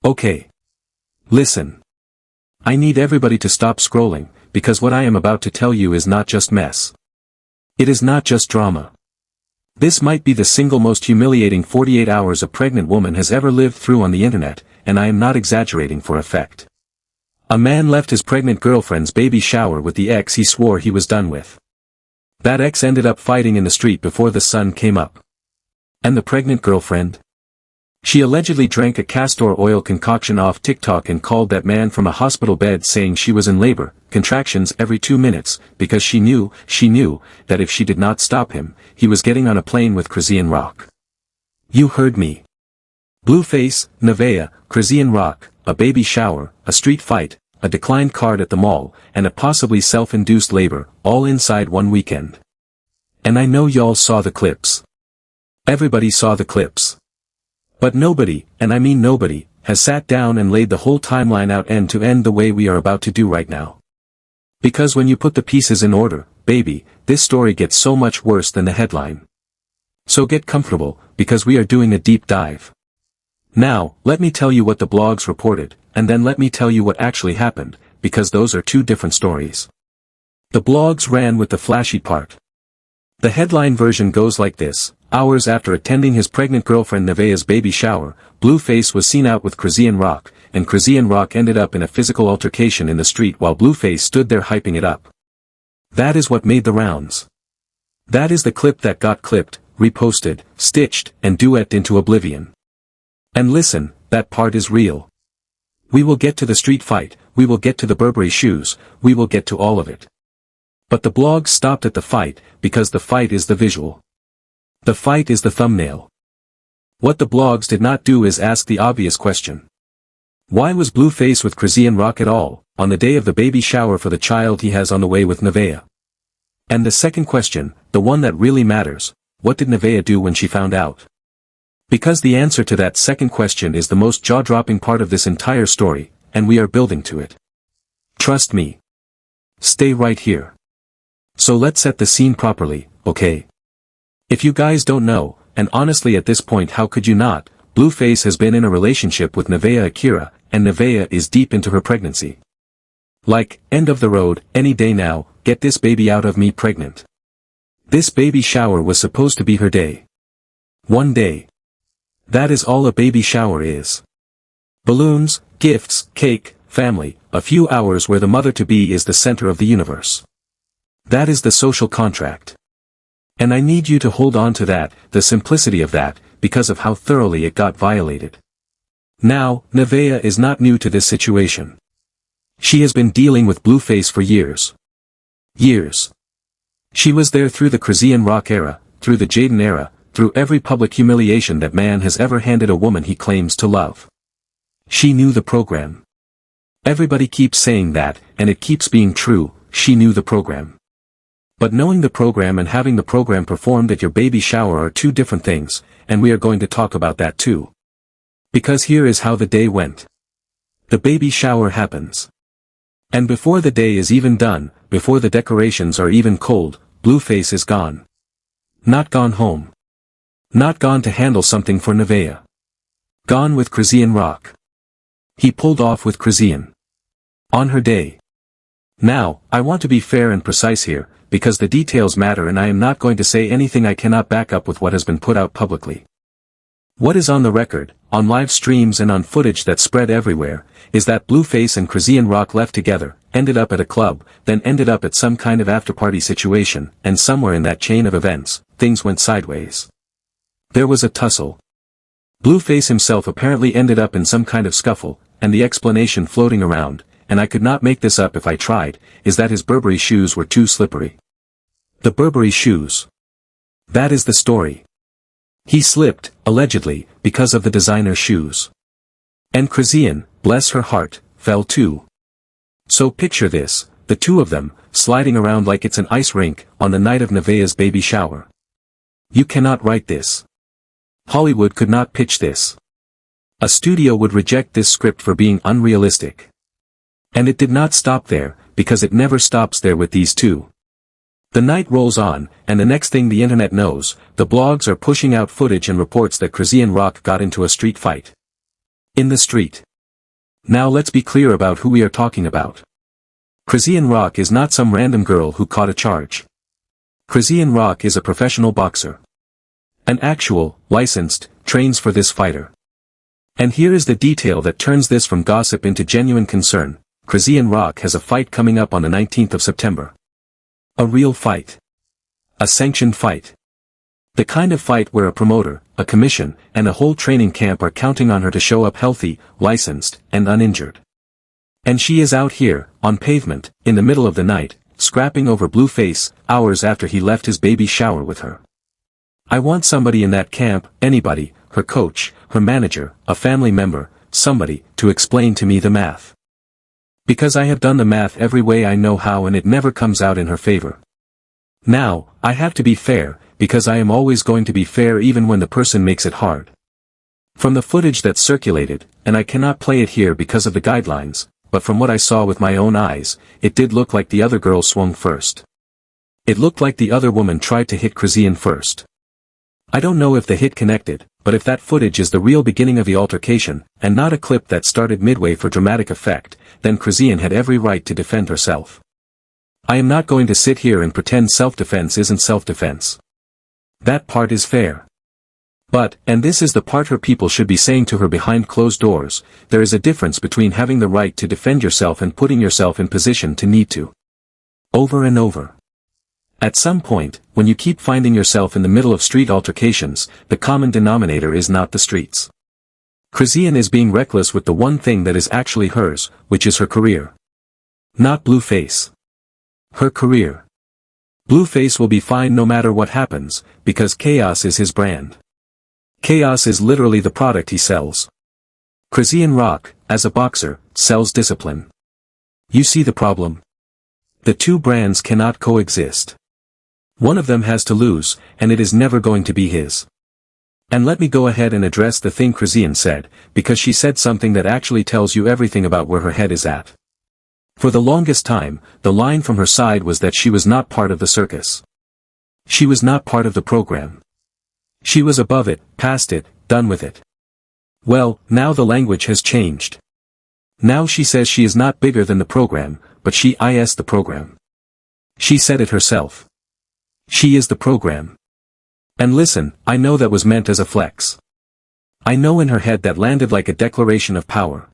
Okay. Listen. I need everybody to stop scrolling, because what I am about to tell you is not just mess. It is not just drama. This might be the single most humiliating 48 hours a pregnant woman has ever lived through on the internet, and I am not exaggerating for effect. A man left his pregnant girlfriend's baby shower with the ex he swore he was done with. That ex ended up fighting in the street before the sun came up. And the pregnant girlfriend? She allegedly drank a castor oil concoction off TikTok and called that man from a hospital bed saying she was in labor, contractions every 2 minutes, because she knew, that if she did not stop him, he was getting on a plane with Chrisean Rock. You heard me. Blueface, Nevaeh, Chrisean Rock, a baby shower, a street fight, a declined card at the mall, and a possibly self-induced labor, all inside one weekend. And I know y'all saw the clips. Everybody saw the clips. But nobody, and I mean nobody, has sat down and laid the whole timeline out end to end the way we are about to do right now. Because when you put the pieces in order, baby, this story gets so much worse than the headline. So get comfortable, because we are doing a deep dive. Now, let me tell you what the blogs reported, and then let me tell you what actually happened, because those are two different stories. The blogs ran with the flashy part. The headline version goes like this: hours after attending his pregnant girlfriend Nevaeh's baby shower, Blueface was seen out with Chrisean Rock, and Chrisean Rock ended up in a physical altercation in the street while Blueface stood there hyping it up. That is what made the rounds. That is the clip that got clipped, reposted, stitched, and duetted into oblivion. And listen, that part is real. We will get to the street fight, we will get to the Burberry shoes, we will get to all of it. But the blog stopped at the fight, because the fight is the visual. The fight is the thumbnail. What the blogs did not do is ask the obvious question. Why was Blueface with Chrisean Rock at all, on the day of the baby shower for the child he has on the way with Nevaeh? And the second question, the one that really matters, what did Nevaeh do when she found out? Because the answer to that second question is the most jaw-dropping part of this entire story, and we are building to it. Trust me. Stay right here. So let's set the scene properly, okay? If you guys don't know, and honestly at this point how could you not, Blueface has been in a relationship with Nevaeh Akira, and Nevaeh is deep into her pregnancy. Like, end of the road, any day now, get this baby out of me pregnant. This baby shower was supposed to be her day. One day. That is all a baby shower is. Balloons, gifts, cake, family, a few hours where the mother-to-be is the center of the universe. That is the social contract. And I need you to hold on to that, the simplicity of that, because of how thoroughly it got violated. Now, Nevaeh is not new to this situation. She has been dealing with Blueface for years. Years. She was there through the Chrisean Rock era, through the Jaden era, through every public humiliation that man has ever handed a woman he claims to love. She knew the program. Everybody keeps saying that, and it keeps being true, she knew the program. But knowing the program and having the program performed at your baby shower are two different things, and we are going to talk about that too. Because here is how the day went. The baby shower happens. And before the day is even done, before the decorations are even cold, Blueface is gone. Not gone home. Not gone to handle something for Nevaeh. Gone with Chrisean Rock. He pulled off with Chrisean. On her day. Now, I want to be fair and precise here, because the details matter and I am not going to say anything I cannot back up with what has been put out publicly. What is on the record, on live streams and on footage that spread everywhere, is that Blueface and Chrisean Rock left together, ended up at a club, then ended up at some kind of after-party situation, and somewhere in that chain of events, things went sideways. There was a tussle. Blueface himself apparently ended up in some kind of scuffle, and the explanation floating around, and I could not make this up if I tried, is that his Burberry shoes were too slippery. The Burberry shoes. That is the story. He slipped, allegedly, because of the designer shoes. And Chrisean, bless her heart, fell too. So picture this, the two of them, sliding around like it's an ice rink, on the night of Nevaeh's baby shower. You cannot write this. Hollywood could not pitch this. A studio would reject this script for being unrealistic. And it did not stop there, because it never stops there with these two. The night rolls on, and the next thing the internet knows, the blogs are pushing out footage and reports that Chrisean Rock got into a street fight. In the street. Now let's be clear about who we are talking about. Chrisean Rock is not some random girl who caught a charge. Chrisean Rock is a professional boxer. An actual, licensed, trains for this fighter. And here is the detail that turns this from gossip into genuine concern. Chrisean Rock has a fight coming up on the 19th of September. A real fight. A sanctioned fight. The kind of fight where a promoter, a commission, and a whole training camp are counting on her to show up healthy, licensed, and uninjured. And she is out here, on pavement, in the middle of the night, scrapping over Blueface, hours after he left his baby shower with her. I want somebody in that camp, anybody, her coach, her manager, a family member, somebody, to explain to me the math. Because I have done the math every way I know how and it never comes out in her favor. Now, I have to be fair, because I am always going to be fair even when the person makes it hard. From the footage that circulated, and I cannot play it here because of the guidelines, but from what I saw with my own eyes, it did look like the other girl swung first. It looked like the other woman tried to hit Chrisean first. I don't know if the hit connected, but if that footage is the real beginning of the altercation, and not a clip that started midway for dramatic effect, then Chrisean had every right to defend herself. I am not going to sit here and pretend self-defense isn't self-defense. That part is fair. But, and this is the part her people should be saying to her behind closed doors, there is a difference between having the right to defend yourself and putting yourself in position to need to. Over and over. At some point, when you keep finding yourself in the middle of street altercations, the common denominator is not the streets. Chrisean is being reckless with the one thing that is actually hers, which is her career. Not Blueface. Her career. Blueface will be fine no matter what happens, because chaos is his brand. Chaos is literally the product he sells. Chrisean Rock, as a boxer, sells discipline. You see the problem? The two brands cannot coexist. One of them has to lose, and it is never going to be his. And let me go ahead and address the thing Chrisean said, because she said something that actually tells you everything about where her head is at. For the longest time, the line from her side was that she was not part of the circus. She was not part of the program. She was above it, past it, done with it. Well, now the language has changed. Now she says she is not bigger than the program, but she is the program. She said it herself. She is the program. And listen, I know that was meant as a flex. I know in her head that landed like a declaration of power.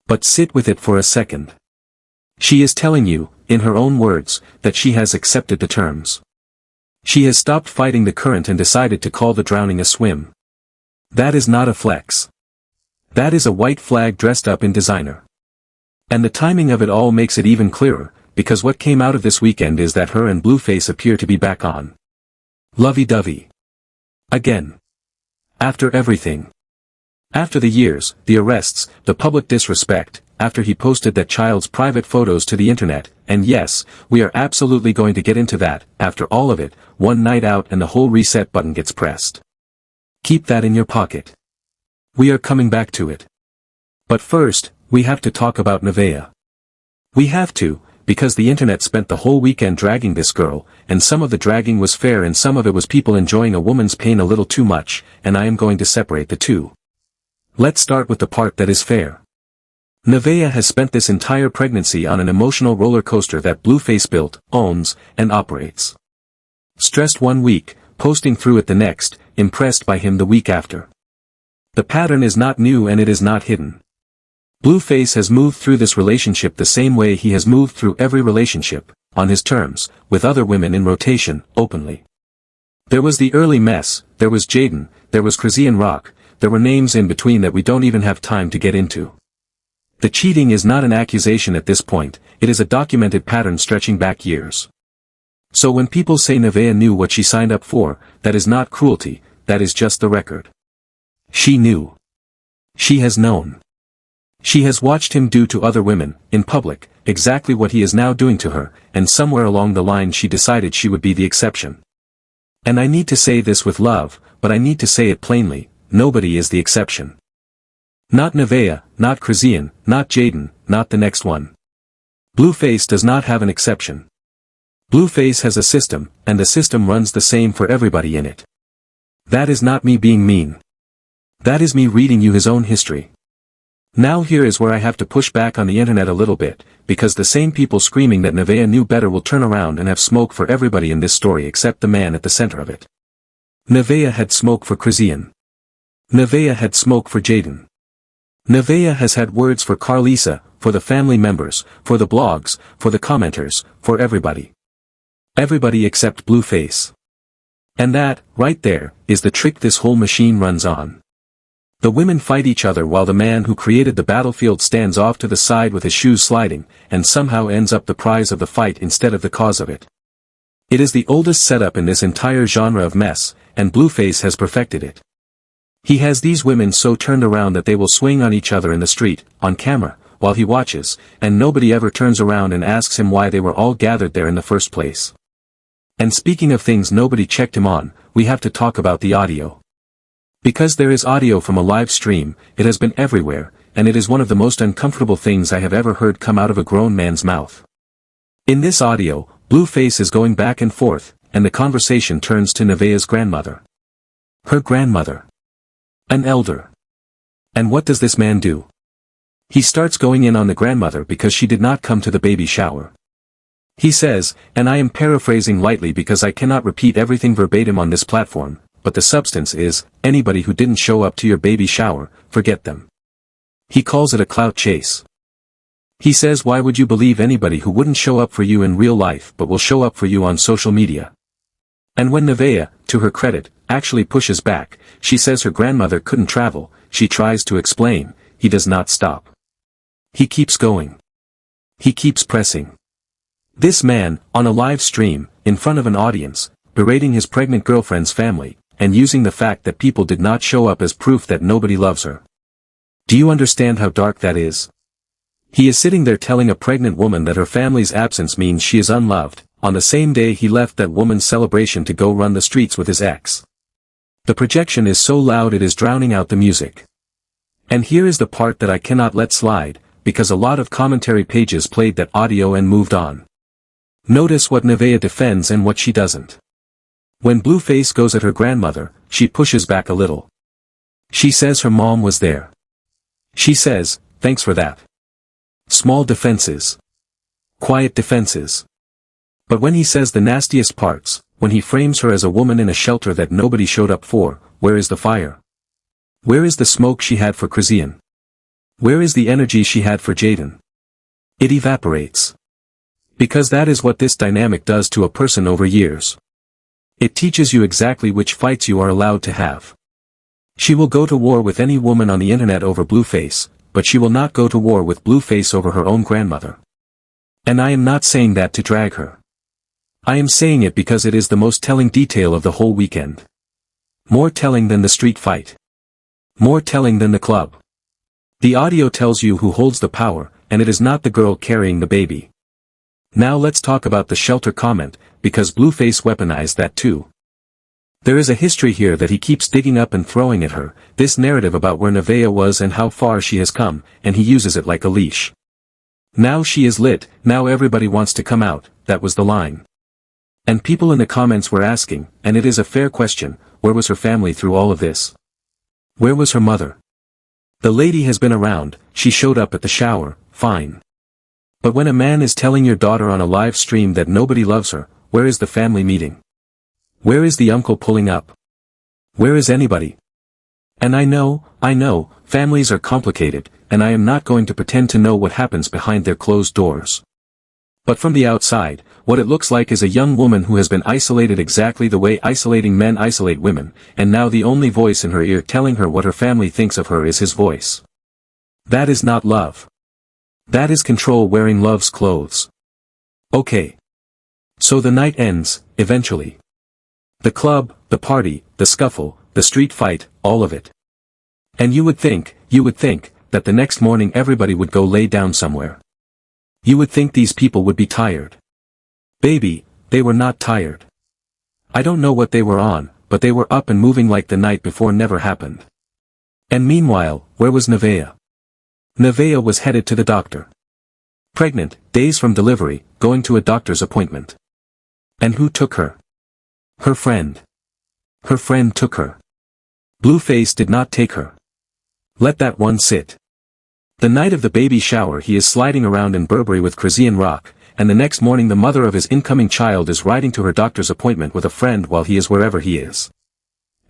But sit with it for a second. She is telling you, in her own words, that she has accepted the terms. She has stopped fighting the current and decided to call the drowning a swim. That is not a flex. That is a white flag dressed up in designer. And the timing of it all makes it even clearer, because what came out of this weekend is that her and Blueface appear to be back on. Lovey-dovey. Again. After everything. After the years, the arrests, the public disrespect, after he posted that child's private photos to the internet, and yes, we are absolutely going to get into that, after all of it, one night out and the whole reset button gets pressed. Keep that in your pocket. We are coming back to it. But first, we have to talk about Nevaeh. We have to, because the internet spent the whole weekend dragging this girl, and some of the dragging was fair and some of it was people enjoying a woman's pain a little too much, and I am going to separate the two. Let's start with the part that is fair. Nevaeh has spent this entire pregnancy on an emotional roller coaster that Blueface built, owns, and operates. Stressed one week, posting through it the next, impressed by him the week after. The pattern is not new and it is not hidden. Blueface has moved through this relationship the same way he has moved through every relationship, on his terms, with other women in rotation, openly. There was the early mess, there was Jaden, there was Chrisean Rock, there were names in between that we don't even have time to get into. The cheating is not an accusation at this point, it is a documented pattern stretching back years. So when people say Nevaeh knew what she signed up for, that is not cruelty, that is just the record. She knew. She has known. She has watched him do to other women, in public, exactly what he is now doing to her, and somewhere along the line she decided she would be the exception. And I need to say this with love, but I need to say it plainly, nobody is the exception. Not Nevaeh, not Chrisean, not Jaden, not the next one. Blueface does not have an exception. Blueface has a system, and the system runs the same for everybody in it. That is not me being mean. That is me reading you his own history. Now here is where I have to push back on the internet a little bit, because the same people screaming that Nevaeh knew better will turn around and have smoke for everybody in this story except the man at the center of it. Nevaeh had smoke for Chrisean. Nevaeh had smoke for Jaden. Nevaeh has had words for Carlisa, for the family members, for the blogs, for the commenters, for everybody. Everybody except Blueface. And that, right there, is the trick this whole machine runs on. The women fight each other while the man who created the battlefield stands off to the side with his shoes sliding, and somehow ends up the prize of the fight instead of the cause of it. It is the oldest setup in this entire genre of mess, and Blueface has perfected it. He has these women so turned around that they will swing on each other in the street, on camera, while he watches, and nobody ever turns around and asks him why they were all gathered there in the first place. And speaking of things nobody checked him on, we have to talk about the audio. Because there is audio from a live stream, it has been everywhere, and it is one of the most uncomfortable things I have ever heard come out of a grown man's mouth. In this audio, Blueface is going back and forth, and the conversation turns to Nevaeh's grandmother. Her grandmother. An elder. And what does this man do? He starts going in on the grandmother because she did not come to the baby shower. He says, and I am paraphrasing lightly because I cannot repeat everything verbatim on this platform, but the substance is, anybody who didn't show up to your baby shower, forget them. He calls it a clout chase. He says, why would you believe anybody who wouldn't show up for you in real life but will show up for you on social media? And when Nevaeh, to her credit, actually pushes back, she says her grandmother couldn't travel, she tries to explain, he does not stop. He keeps going. He keeps pressing. This man, on a live stream, in front of an audience, berating his pregnant girlfriend's family, and using the fact that people did not show up as proof that nobody loves her. Do you understand how dark that is? He is sitting there telling a pregnant woman that her family's absence means she is unloved, on the same day he left that woman's celebration to go run the streets with his ex. The projection is so loud it is drowning out the music. And here is the part that I cannot let slide, because a lot of commentary pages played that audio and moved on. Notice what Nevaeh defends and what she doesn't. When Blueface goes at her grandmother, she pushes back a little. She says her mom was there. She says, thanks for that. Small defenses. Quiet defenses. But when he says the nastiest parts, when he frames her as a woman in a shelter that nobody showed up for, where is the fire? Where is the smoke she had for Chrisean? Where is the energy she had for Jaden? It evaporates. Because that is what this dynamic does to a person over years. It teaches you exactly which fights you are allowed to have. She will go to war with any woman on the internet over Blueface, but she will not go to war with Blueface over her own grandmother. And I am not saying that to drag her. I am saying it because it is the most telling detail of the whole weekend. More telling than the street fight. More telling than the club. The audio tells you who holds the power, and it is not the girl carrying the baby. Now let's talk about the shelter comment, because Blueface weaponized that too. There is a history here that he keeps digging up and throwing at her, this narrative about where Nevaeh was and how far she has come, and he uses it like a leash. Now she is lit, now everybody wants to come out, that was the line. And people in the comments were asking, and it is a fair question, where was her family through all of this? Where was her mother? The lady has been around, she showed up at the shower, fine. But when a man is telling your daughter on a live stream that nobody loves her, where is the family meeting? Where is the uncle pulling up? Where is anybody? And I know, families are complicated, and I am not going to pretend to know what happens behind their closed doors. But from the outside, what it looks like is a young woman who has been isolated exactly the way isolating men isolate women, and now the only voice in her ear telling her what her family thinks of her is his voice. That is not love. That is control wearing love's clothes. Okay. So the night ends, eventually. The club, the party, the scuffle, the street fight, all of it. And you would think, that the next morning everybody would go lay down somewhere. You would think these people would be tired. Baby, they were not tired. I don't know what they were on, but they were up and moving like the night before never happened. And meanwhile, where was Nevaeh? Nevaeh was headed to the doctor. Pregnant, days from delivery, going to a doctor's appointment. And who took her? Her friend. Her friend took her. Blueface did not take her. Let that one sit. The night of the baby shower he is sliding around in Burberry with Chrisean Rock, and the next morning the mother of his incoming child is riding to her doctor's appointment with a friend while he is wherever he is.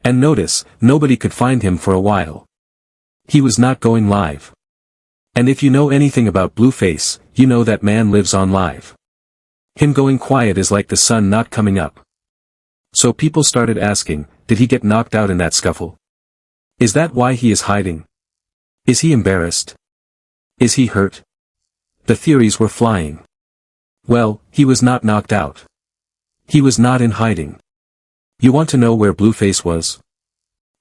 And notice, nobody could find him for a while. He was not going live. And if you know anything about Blueface, you know that man lives on live. Him going quiet is like the sun not coming up. So people started asking, did he get knocked out in that scuffle? Is that why he is hiding? Is he embarrassed? Is he hurt? The theories were flying. Well, he was not knocked out. He was not in hiding. You want to know where Blueface was?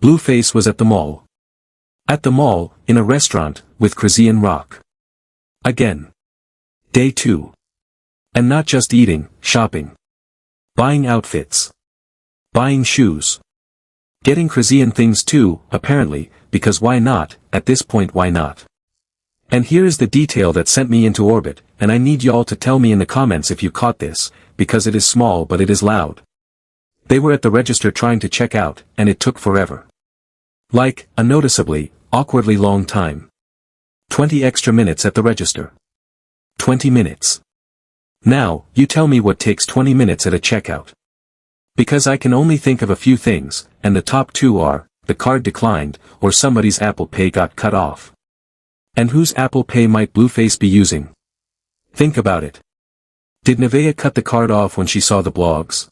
Blueface was at the mall. At the mall, in a restaurant, with Chrisean Rock. Again. Day 2. And not just eating, shopping. Buying outfits. Buying shoes. Getting Chrisean things too, apparently, because why not, at this point why not? And here is the detail that sent me into orbit, and I need y'all to tell me in the comments if you caught this, because it is small but it is loud. They were at the register trying to check out, and it took forever. Like, a noticeably, awkwardly long time. 20 extra minutes at the register. 20 minutes. Now, you tell me what takes 20 minutes at a checkout. Because I can only think of a few things, and the top 2 are, the card declined, or somebody's Apple Pay got cut off. And whose Apple Pay might Blueface be using? Think about it. Did Nevaeh cut the card off when she saw the blogs?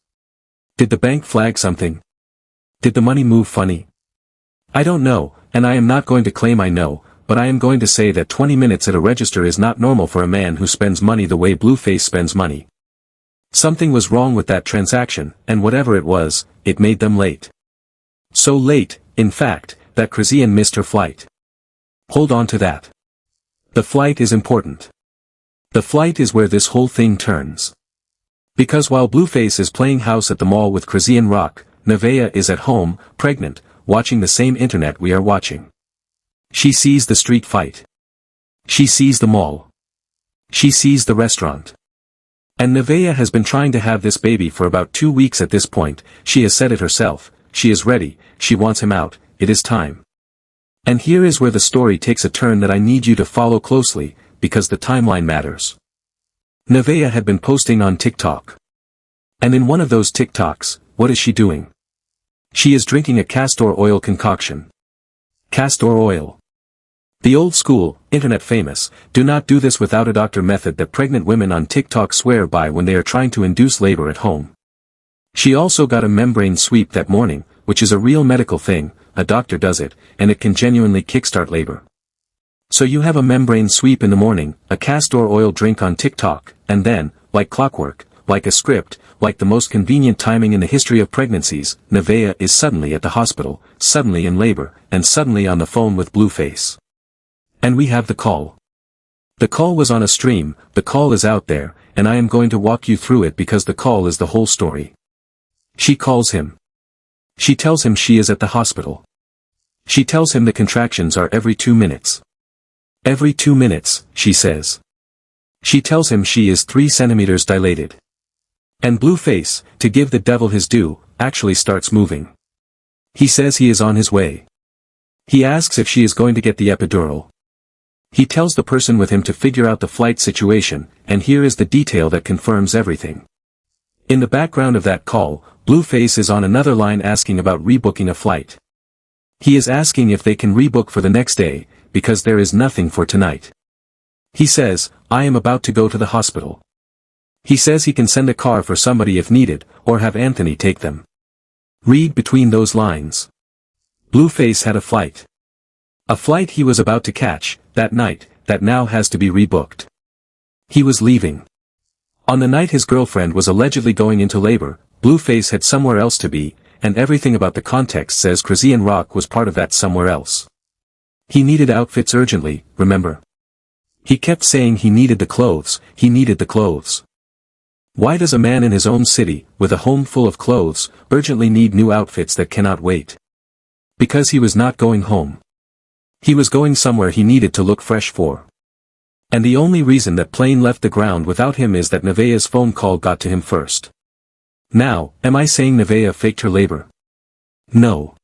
Did the bank flag something? Did the money move funny? I don't know, and I am not going to claim I know, but I am going to say that 20 minutes at a register is not normal for a man who spends money the way Blueface spends money. Something was wrong with that transaction, and whatever it was, it made them late. So late, in fact, that Chrisean missed her flight. Hold on to that. The flight is important. The flight is where this whole thing turns. Because while Blueface is playing house at the mall with Chrisean Rock, Nevaeh is at home, pregnant, watching the same internet we are watching. She sees the street fight. She sees the mall. She sees the restaurant. And Nevaeh has been trying to have this baby for about 2 weeks at this point. She has said it herself, she is ready, she wants him out, it is time. And here is where the story takes a turn that I need you to follow closely, because the timeline matters. Nevaeh had been posting on TikTok. And in one of those TikToks, what is she doing? She is drinking a castor oil concoction. Castor oil. The old school, internet famous, do not do this without a doctor method that pregnant women on TikTok swear by when they are trying to induce labor at home. She also got a membrane sweep that morning, which is a real medical thing, a doctor does it, and it can genuinely kickstart labor. So you have a membrane sweep in the morning, a castor oil drink on TikTok, and then, like clockwork, like a script, like the most convenient timing in the history of pregnancies, Nevaeh is suddenly at the hospital, suddenly in labor, and suddenly on the phone with Blueface. And we have the call. The call was on a stream, the call is out there, and I am going to walk you through it because the call is the whole story. She calls him. She tells him she is at the hospital. She tells him the contractions are every 2 minutes. Every 2 minutes, she says. She tells him she is 3 centimeters dilated. And Blueface, to give the devil his due, actually starts moving. He says he is on his way. He asks if she is going to get the epidural. He tells the person with him to figure out the flight situation, and here is the detail that confirms everything. In the background of that call, Blueface is on another line asking about rebooking a flight. He is asking if they can rebook for the next day, because there is nothing for tonight. He says, I am about to go to the hospital. He says he can send a car for somebody if needed, or have Anthony take them. Read between those lines. Blueface had a flight. A flight he was about to catch, that night, that now has to be rebooked. He was leaving. On the night his girlfriend was allegedly going into labor, Blueface had somewhere else to be, and everything about the context says Chrisean Rock was part of that somewhere else. He needed outfits urgently, remember? He kept saying he needed the clothes, he needed the clothes. Why does a man in his own city, with a home full of clothes, urgently need new outfits that cannot wait? Because he was not going home. He was going somewhere he needed to look fresh for. And the only reason that plane left the ground without him is that Nevaeh's phone call got to him first. Now, am I saying Nevaeh faked her labor? No.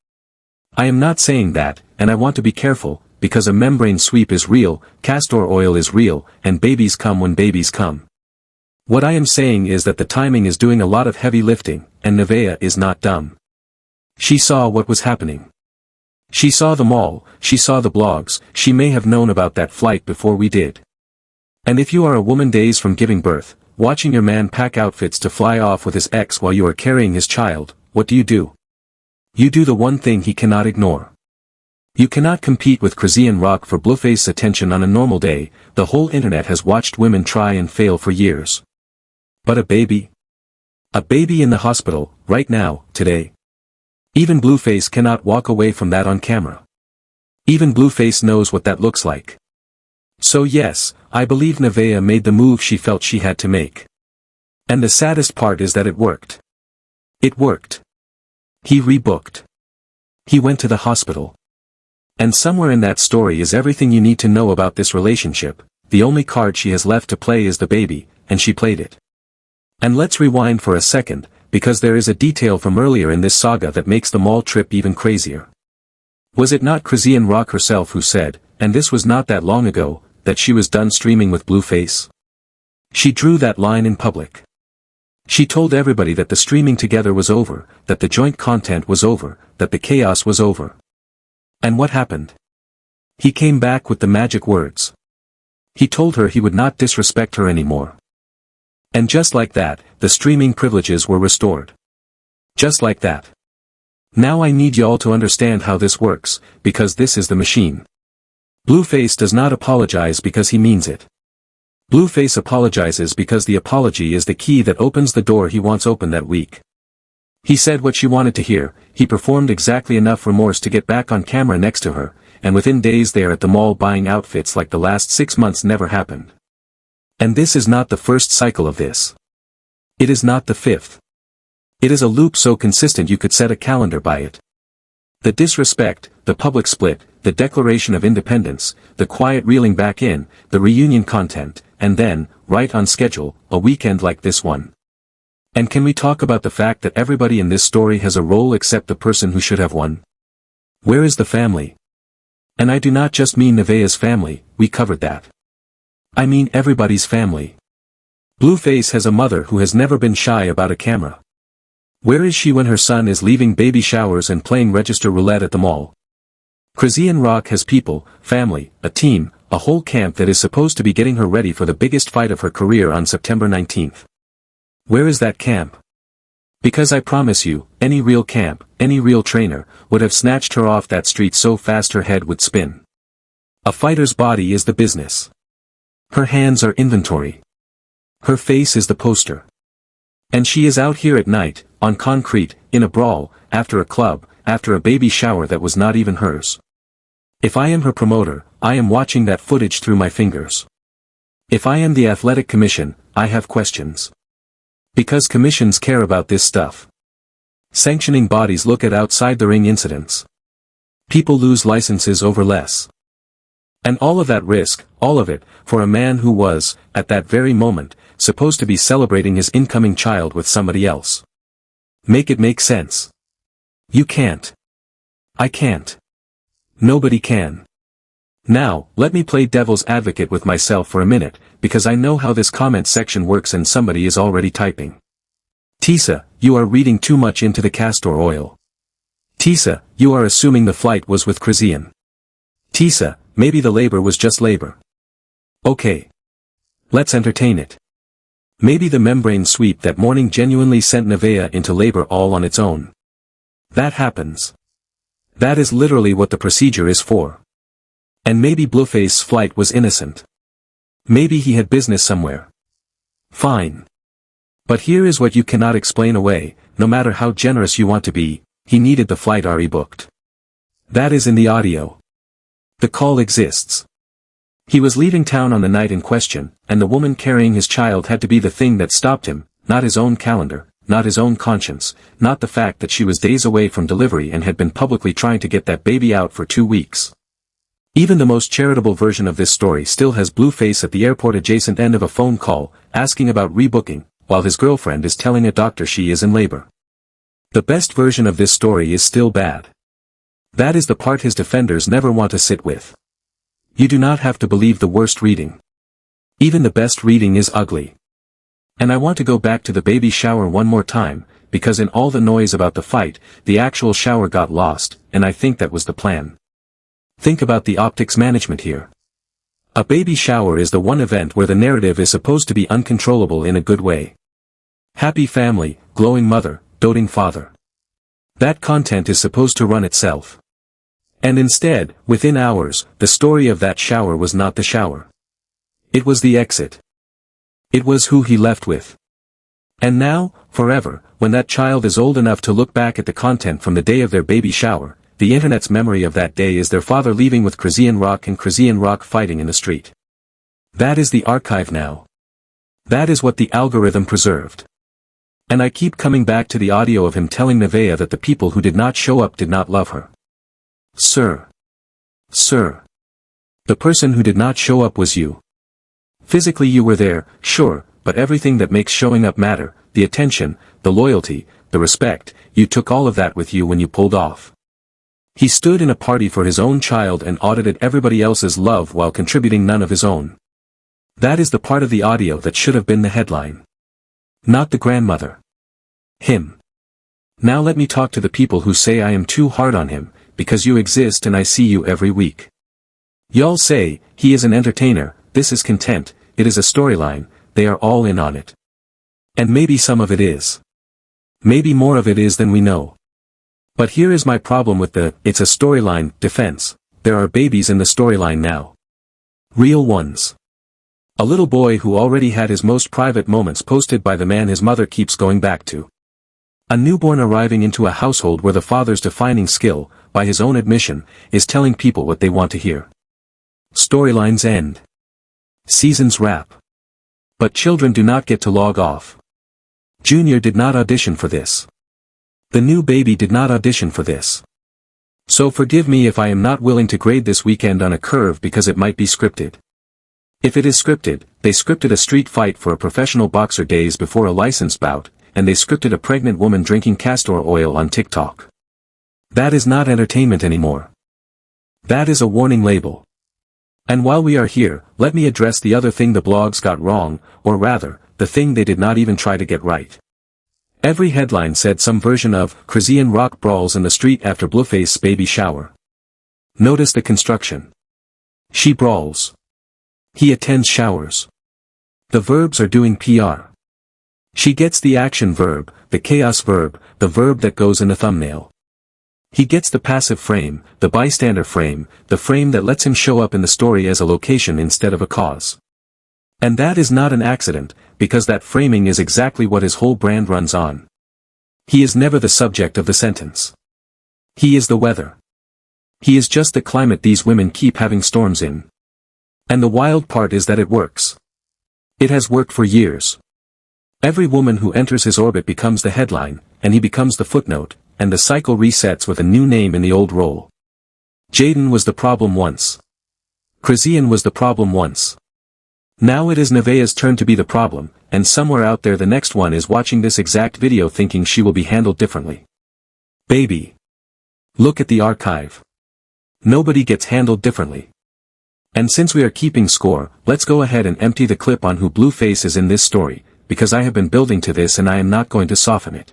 I am not saying that, and I want to be careful, because a membrane sweep is real, castor oil is real, and babies come when babies come. What I am saying is that the timing is doing a lot of heavy lifting, and Nevaeh is not dumb. She saw what was happening. She saw them all, she saw the blogs, she may have known about that flight before we did. And if you are a woman days from giving birth, watching your man pack outfits to fly off with his ex while you are carrying his child, what do? You do the one thing he cannot ignore. You cannot compete with Chrisean Rock for Blueface attention on a normal day. The whole internet has watched women try and fail for years. But a baby? A baby in the hospital, right now, today. Even Blueface cannot walk away from that on camera. Even Blueface knows what that looks like. So yes, I believe Nevaeh made the move she felt she had to make. And the saddest part is that it worked. It worked. He rebooked. He went to the hospital. And somewhere in that story is everything you need to know about this relationship. The only card she has left to play is the baby, and she played it. And let's rewind for a second, because there is a detail from earlier in this saga that makes the mall trip even crazier. Was it not Chrisean Rock herself who said, and this was not that long ago, that she was done streaming with Blueface? She drew that line in public. She told everybody that the streaming together was over, that the joint content was over, that the chaos was over. And what happened? He came back with the magic words. He told her he would not disrespect her anymore. And just like that, the streaming privileges were restored. Just like that. Now I need y'all to understand how this works, because this is the machine. Blueface does not apologize because he means it. Blueface apologizes because the apology is the key that opens the door he wants open that week. He said what she wanted to hear, he performed exactly enough remorse to get back on camera next to her, and within days they are at the mall buying outfits like the last 6 months never happened. And this is not the first cycle of this. It is not the fifth. It is a loop so consistent you could set a calendar by it. The disrespect, the public split, the Declaration of Independence, the quiet reeling back in, the reunion content, and then, right on schedule, a weekend like this one. And can we talk about the fact that everybody in this story has a role except the person who should have one? Where is the family? And I do not just mean Nevaeh's family, we covered that. I mean everybody's family. Blueface has a mother who has never been shy about a camera. Where is she when her son is leaving baby showers and playing register roulette at the mall? Chrisean Rock has people, family, a team, a whole camp that is supposed to be getting her ready for the biggest fight of her career on September 19th. Where is that camp? Because I promise you, any real camp, any real trainer, would have snatched her off that street so fast her head would spin. A fighter's body is the business. Her hands are inventory. Her face is the poster. And she is out here at night, on concrete, in a brawl, after a club, after a baby shower that was not even hers. If I am her promoter, I am watching that footage through my fingers. If I am the athletic commission, I have questions. Because commissions care about this stuff. Sanctioning bodies look at outside the ring incidents. People lose licenses over less. And all of that risk, all of it, for a man who was, at that very moment, supposed to be celebrating his incoming child with somebody else. Make it make sense. You can't. I can't. Nobody can. Now, let me play devil's advocate with myself for a minute, because I know how this comment section works and somebody is already typing. Tisa, you are reading too much into the castor oil. Tisa, you are assuming the flight was with Chrisean. Tisa, maybe the labor was just labor. Okay. Let's entertain it. Maybe the membrane sweep that morning genuinely sent Nevaeh into labor all on its own. That happens. That is literally what the procedure is for. And maybe Blueface's flight was innocent. Maybe he had business somewhere. Fine. But here is what you cannot explain away, no matter how generous you want to be, he needed the flight already booked. That is in the audio. The call exists. He was leaving town on the night in question, and the woman carrying his child had to be the thing that stopped him, not his own calendar, not his own conscience, not the fact that she was days away from delivery and had been publicly trying to get that baby out for 2 weeks. Even the most charitable version of this story still has Blueface at the airport adjacent end of a phone call, asking about rebooking, while his girlfriend is telling a doctor she is in labor. The best version of this story is still bad. That is the part his defenders never want to sit with. You do not have to believe the worst reading. Even the best reading is ugly. And I want to go back to the baby shower one more time, because in all the noise about the fight, the actual shower got lost, and I think that was the plan. Think about the optics management here. A baby shower is the one event where the narrative is supposed to be uncontrollable in a good way. Happy family, glowing mother, doting father. That content is supposed to run itself. And instead, within hours, the story of that shower was not the shower. It was the exit. It was who he left with. And now, forever, when that child is old enough to look back at the content from the day of their baby shower, the internet's memory of that day is their father leaving with Chrisean Rock and Chrisean Rock fighting in the street. That is the archive now. That is what the algorithm preserved. And I keep coming back to the audio of him telling Nevaeh that the people who did not show up did not love her. Sir. Sir. The person who did not show up was you. Physically you were there, sure, but everything that makes showing up matter, the attention, the loyalty, the respect, you took all of that with you when you pulled off. He stood in a party for his own child and audited everybody else's love while contributing none of his own. That is the part of the audio that should have been the headline. Not the grandmother. Him. Now let me talk to the people who say I am too hard on him, because you exist and I see you every week. Y'all say, he is an entertainer, this is content, it is a storyline, they are all in on it. And maybe some of it is. Maybe more of it is than we know. But here is my problem with the, it's a storyline, defense. There are babies in the storyline now. Real ones. A little boy who already had his most private moments posted by the man his mother keeps going back to. A newborn arriving into a household where the father's defining skill, by his own admission, is telling people what they want to hear. Storylines end. Seasons wrap. But children do not get to log off. Junior did not audition for this. The new baby did not audition for this. So forgive me if I am not willing to grade this weekend on a curve because it might be scripted. If it is scripted, they scripted a street fight for a professional boxer days before a licensed bout, and they scripted a pregnant woman drinking castor oil on TikTok. That is not entertainment anymore. That is a warning label. And while we are here, let me address the other thing the blogs got wrong, or rather, the thing they did not even try to get right. Every headline said some version of Chrisean Rock brawls in the street after Blueface's baby shower. Notice the construction. She brawls. He attends showers. The verbs are doing PR. She gets the action verb, the chaos verb, the verb that goes in the thumbnail. He gets the passive frame, the bystander frame, the frame that lets him show up in the story as a location instead of a cause. And that is not an accident, because that framing is exactly what his whole brand runs on. He is never the subject of the sentence. He is the weather. He is just the climate these women keep having storms in. And the wild part is that it works. It has worked for years. Every woman who enters his orbit becomes the headline, and he becomes the footnote, and the cycle resets with a new name in the old role. Jaden was the problem once. Chrisean was the problem once. Now it is Nevaeh's turn to be the problem, and somewhere out there the next one is watching this exact video thinking she will be handled differently. Baby. Look at the archive. Nobody gets handled differently. And since we are keeping score, let's go ahead and empty the clip on who Blueface is in this story, because I have been building to this and I am not going to soften it.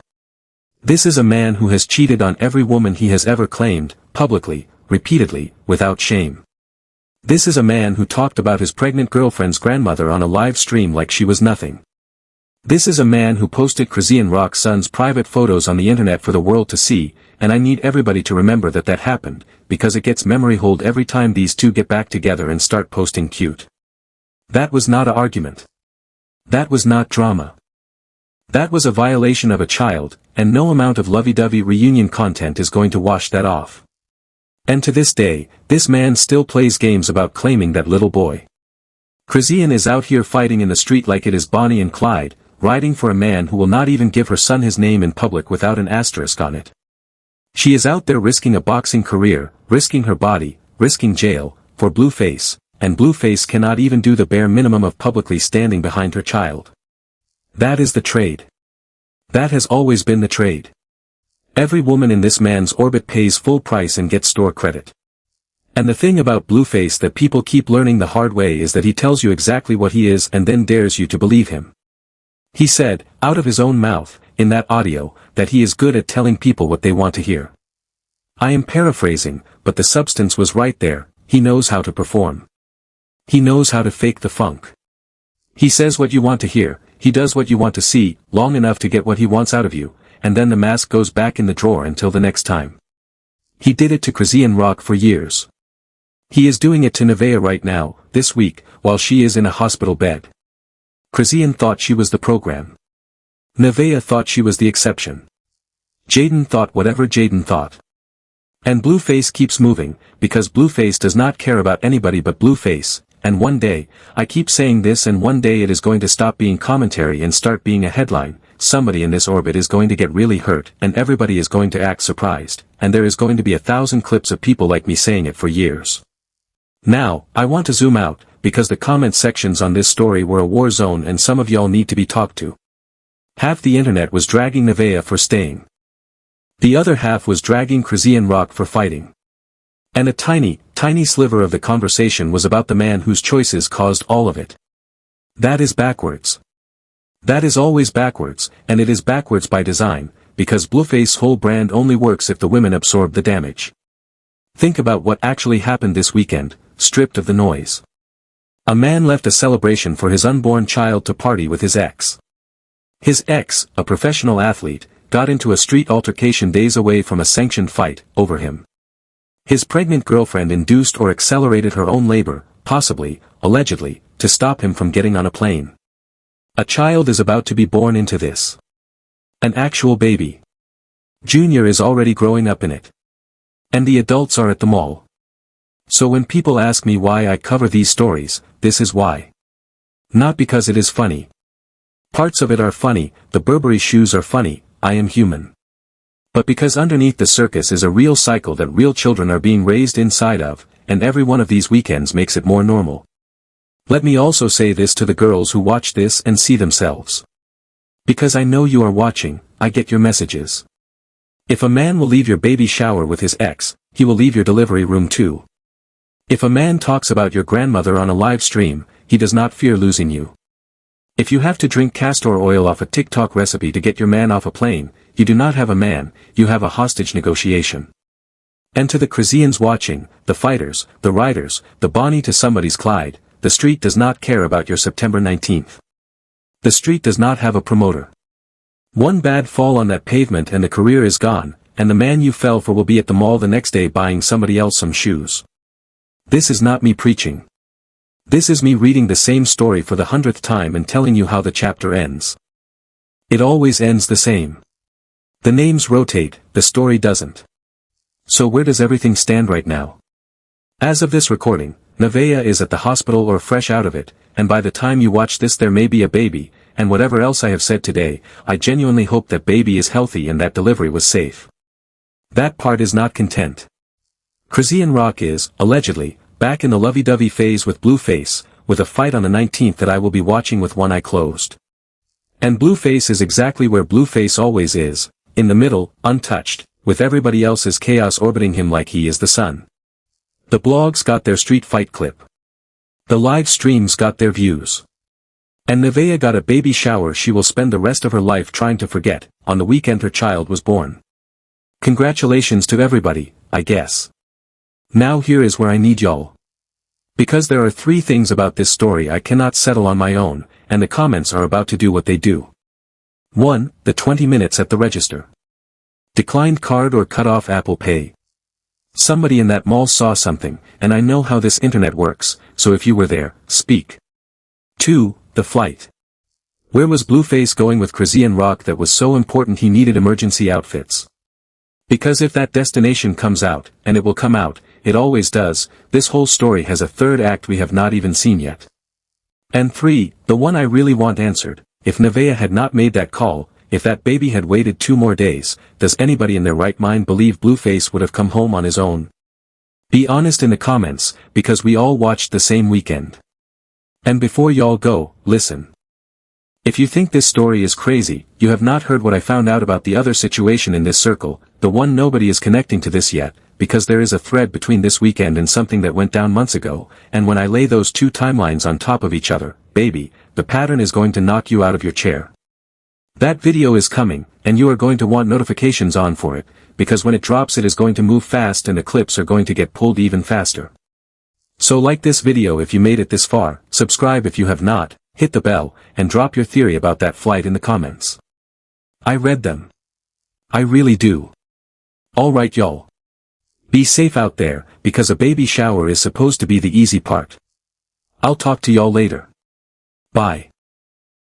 This is a man who has cheated on every woman he has ever claimed, publicly, repeatedly, without shame. This is a man who talked about his pregnant girlfriend's grandmother on a live stream like she was nothing. This is a man who posted Chrisean Rock's son's private photos on the internet for the world to see, and I need everybody to remember that that happened, because it gets memory hold every time these two get back together and start posting cute. That was not an argument. That was not drama. That was a violation of a child, and no amount of lovey-dovey reunion content is going to wash that off. And to this day, this man still plays games about claiming that little boy. Chrisean is out here fighting in the street like it is Bonnie and Clyde, riding for a man who will not even give her son his name in public without an asterisk on it. She is out there risking a boxing career, risking her body, risking jail, for Blueface, and Blueface cannot even do the bare minimum of publicly standing behind her child. That is the trade. That has always been the trade. Every woman in this man's orbit pays full price and gets store credit. And the thing about Blueface that people keep learning the hard way is that he tells you exactly what he is and then dares you to believe him. He said, out of his own mouth, in that audio, that he is good at telling people what they want to hear. I am paraphrasing, but the substance was right there. He knows how to perform. He knows how to fake the funk. He says what you want to hear, he does what you want to see, long enough to get what he wants out of you, and then the mask goes back in the drawer until the next time. He did it to Chrisean Rock for years. He is doing it to Nevaeh right now, this week, while she is in a hospital bed. Chrisean thought she was the program. Nevaeh thought she was the exception. Jaden thought whatever Jaden thought. And Blueface keeps moving, because Blueface does not care about anybody but Blueface, and one day, I keep saying this and one day it is going to stop being commentary and start being a headline. Somebody in this orbit is going to get really hurt and everybody is going to act surprised, and there is going to be 1,000 clips of people like me saying it for years. Now, I want to zoom out, because the comment sections on this story were a war zone and some of y'all need to be talked to. Half the internet was dragging Nevaeh for staying. The other half was dragging Chrisean Rock for fighting. And a tiny, tiny sliver of the conversation was about the man whose choices caused all of it. That is backwards. That is always backwards, and it is backwards by design, because Blueface's whole brand only works if the women absorb the damage. Think about what actually happened this weekend, stripped of the noise. A man left a celebration for his unborn child to party with his ex. His ex, a professional athlete, got into a street altercation days away from a sanctioned fight over him. His pregnant girlfriend induced or accelerated her own labor, possibly, allegedly, to stop him from getting on a plane. A child is about to be born into this. An actual baby. Junior is already growing up in it. And the adults are at the mall. So when people ask me why I cover these stories, this is why. Not because it is funny. Parts of it are funny, the Burberry shoes are funny, I am human. But because underneath the circus is a real cycle that real children are being raised inside of, and every one of these weekends makes it more normal. Let me also say this to the girls who watch this and see themselves. Because I know you are watching, I get your messages. If a man will leave your baby shower with his ex, he will leave your delivery room too. If a man talks about your grandmother on a live stream, he does not fear losing you. If you have to drink castor oil off a TikTok recipe to get your man off a plane, you do not have a man, you have a hostage negotiation. And to the Chriseans watching, the fighters, the riders, the Bonnie to somebody's Clyde, the street does not care about your September 19th. The street does not have a promoter. One bad fall on that pavement and the career is gone, and the man you fell for will be at the mall the next day buying somebody else some shoes. This is not me preaching. This is me reading the same story for the 100th time and telling you how the chapter ends. It always ends the same. The names rotate, the story doesn't. So where does everything stand right now? As of this recording, Nevaeh is at the hospital or fresh out of it, and by the time you watch this there may be a baby, and whatever else I have said today, I genuinely hope that baby is healthy and that delivery was safe. That part is not content. Chrisean Rock is, allegedly, back in the lovey-dovey phase with Blueface, with a fight on the 19th that I will be watching with one eye closed. And Blueface is exactly where Blueface always is, in the middle, untouched, with everybody else's chaos orbiting him like he is the sun. The blogs got their street fight clip. The live streams got their views. And Nevaeh got a baby shower she will spend the rest of her life trying to forget, on the weekend her child was born. Congratulations to everybody, I guess. Now here is where I need y'all. Because there are 3 things about this story I cannot settle on my own, and the comments are about to do what they do. 1. The 20 minutes at the register. Declined card or cut off Apple Pay. Somebody in that mall saw something, and I know how this internet works, so if you were there, speak. 2. The flight. Where was Blueface going with Chrisean Rock that was so important he needed emergency outfits? Because if that destination comes out, and it will come out, it always does, this whole story has a 3rd act we have not even seen yet. And 3, the one I really want answered, if Nevaeh had not made that call, if that baby had waited 2 more days, does anybody in their right mind believe Blueface would have come home on his own? Be honest in the comments, because we all watched the same weekend. And before y'all go, listen. If you think this story is crazy, you have not heard what I found out about the other situation in this circle, the one nobody is connecting to this yet, because there is a thread between this weekend and something that went down months ago, and when I lay those two timelines on top of each other, baby, the pattern is going to knock you out of your chair. That video is coming, and you are going to want notifications on for it, because when it drops it is going to move fast and the clips are going to get pulled even faster. So like this video if you made it this far, subscribe if you have not, hit the bell, and drop your theory about that flight in the comments. I read them. I really do. Alright y'all. Be safe out there, because a baby shower is supposed to be the easy part. I'll talk to y'all later. Bye.